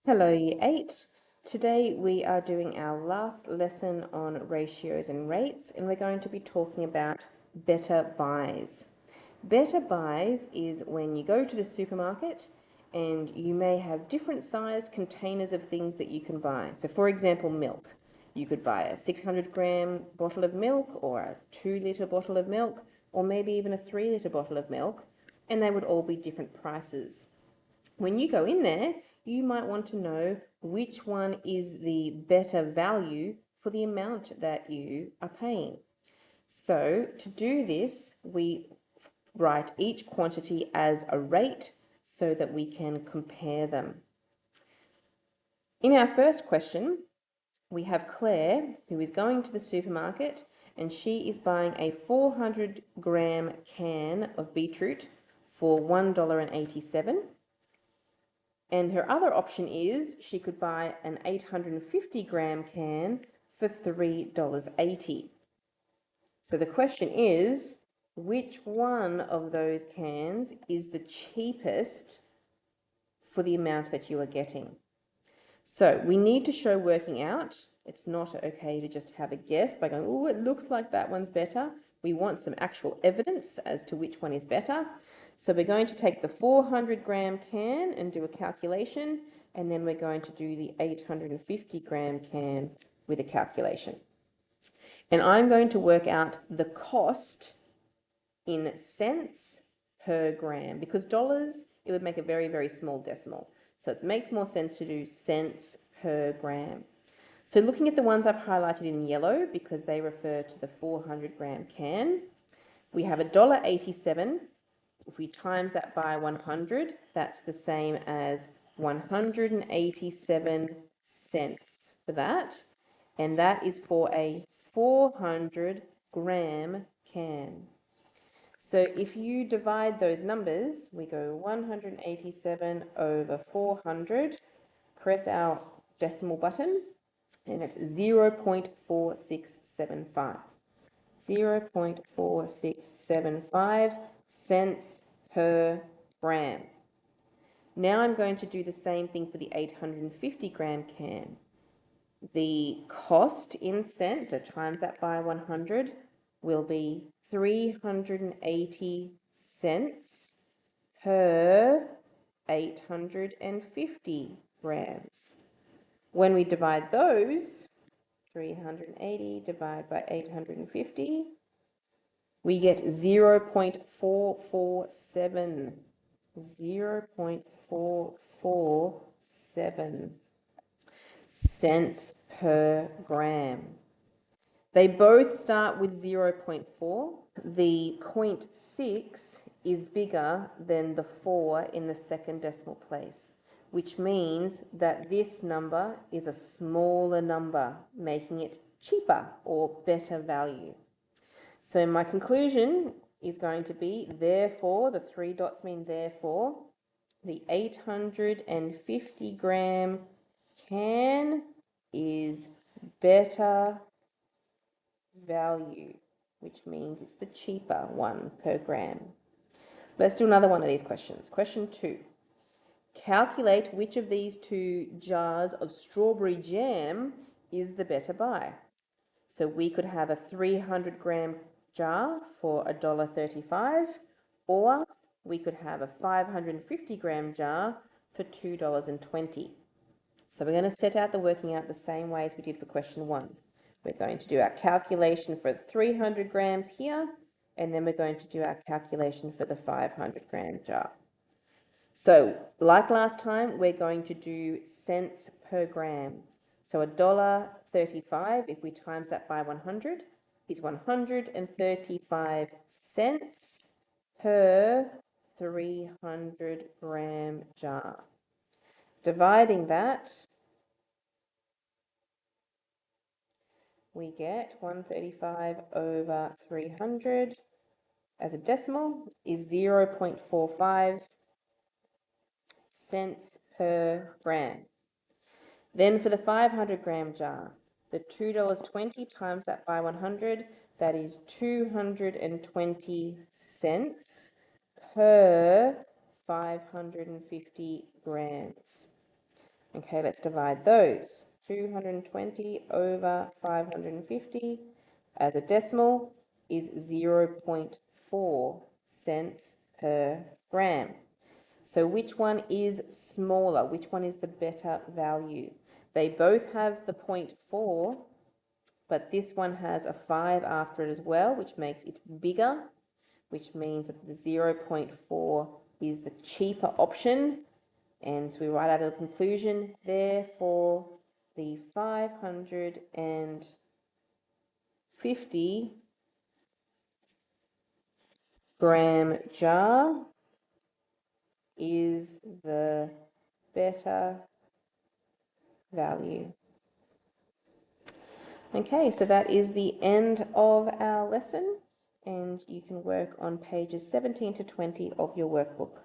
Hello, Year 8. Today we are doing our last lesson on ratios and rates, and we're going to be talking about better buys. Better buys is when you go to the supermarket and you may have different sized containers of things that you can buy. So, for example, milk. You could buy a 600-gram bottle of milk, or a 2-litre bottle of milk, or maybe even a 3-litre bottle of milk, and they would all be different prices. When you go in there, you might want to know which one is the better value for the amount that you are paying. So to do this, we write each quantity as a rate so that we can compare them. In our first question, we have Claire, who is going to the supermarket, and she is buying a 400-gram can of beetroot for $1.87. And her other option is she could buy an 850-gram can for $3.80. So the question is, which one of those cans is the cheapest for the amount that you are getting? So we need to show working out. It's not okay to just have a guess by going, oh, it looks like that one's better. We want some actual evidence as to which one is better. So we're going to take the 400-gram can and do a calculation, and then we're going to do the 850-gram can with a calculation. And I'm going to work out the cost in cents per gram, because dollars, it would make a very, very small decimal. So it makes more sense to do cents per gram. So looking at the ones I've highlighted in yellow, because they refer to the 400-gram can, we have $1.87. If we times that by 100, that's the same as 187 cents for that. And that is for a 400-gram can. So if you divide those numbers, we go 187 over 400, press our decimal button, and it's 0.4675. 0.4675 cents per gram. Now I'm going to do the same thing for the 850-gram can. The cost in cents, so times that by 100, will be 380 cents per 850 grams. When we divide those, 380 divided by 850, we get 0.447. 0.447 cents per gram. They both start with 0.4. The 0.6 is bigger than the 4 in the second decimal place, which means that this number is a smaller number, making it cheaper or better value. So my conclusion is going to be, therefore, the 3 dots mean therefore, the 850-gram can is better value, which means it's the cheaper one per gram. Let's do another one of these questions. Question 2. Calculate which of these 2 jars of strawberry jam is the better buy. So we could have a 300-gram jar for $1.35, or we could have a 550-gram jar for $2.20. So we're going to set out the working out the same way as we did for question 1. We're going to do our calculation for 300 grams here, and then we're going to do our calculation for the 500-gram jar. So, like last time, we're going to do cents per gram. So $1.35, if we times that by 100, is 135 cents per 300-gram jar. Dividing that, we get 135 over 300 as a decimal is 0.45 cents per gram. Then for the 500-gram jar, the $2.20 times that by 100, that is 220 cents per 550 grams. Okay, let's divide those. 220 over 550 as a decimal is 0.4 cents per gram. So which one is smaller? Which one is the better value? They both have the 0.4, but this one has a 5 after it as well, which makes it bigger, which means that the 0.4 is the cheaper option. And so we write out a conclusion, therefore the 550 gram jar is the better value. Okay, so that is the end of our lesson, and you can work on pages 17 to 20 of your workbook.